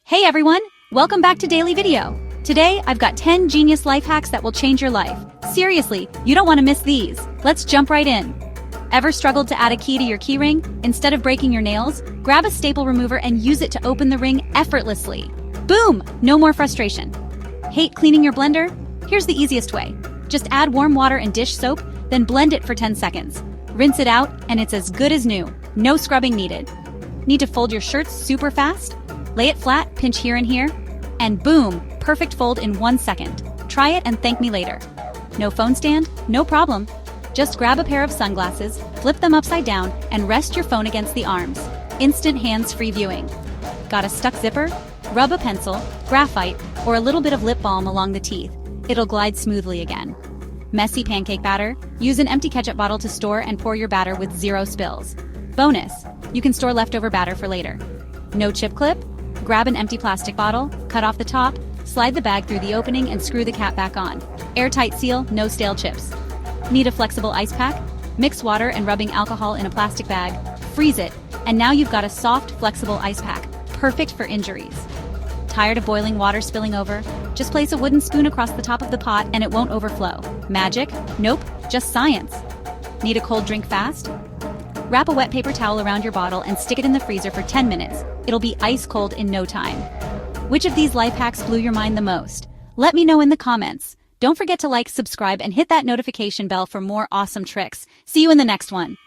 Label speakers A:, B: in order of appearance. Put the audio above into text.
A: Hey everyone, welcome back to Daily Video. Today, I've got 10 genius life hacks that will change your life. Seriously, you don't want to miss these. Let's jump right in. Ever struggled to add a key to your keyring? Instead of breaking your nails, grab a staple remover and use it to open the ring effortlessly. Boom! No more frustration. Hate cleaning your blender? Here's the easiest way. Just add warm water and dish soap, then blend it for 10 seconds. Rinse it out, and it's as good as new. No scrubbing needed. Need to fold your shirts super fast? Lay it flat, pinch here and here, and boom, perfect fold in 1 second. Try it and thank me later. No phone stand? No problem. Just grab a pair of sunglasses, flip them upside down, and rest your phone against the arms. Instant hands-free viewing. Got a stuck zipper? Rub a pencil, graphite, or a little bit of lip balm along the teeth. It'll glide smoothly again. Messy pancake batter? Use an empty ketchup bottle to store and pour your batter with 0 spills. Bonus, you can store leftover batter for later. No chip clip? Grab an empty plastic bottle, cut off the top, slide the bag through the opening and screw the cap back on. Airtight seal, no stale chips. Need a flexible ice pack? Mix water and rubbing alcohol in a plastic bag, freeze it, and now you've got a soft, flexible ice pack, perfect for injuries. Tired of boiling water spilling over? Just place a wooden spoon across the top of the pot and it won't overflow. Magic? Nope, just science. Need a cold drink fast? Wrap a wet paper towel around your bottle and stick it in the freezer for 10 minutes. It'll be ice cold in no time. Which of these life hacks blew your mind the most? Let me know in the comments. Don't forget to like, subscribe, and hit that notification bell for more awesome tricks. See you in the next one.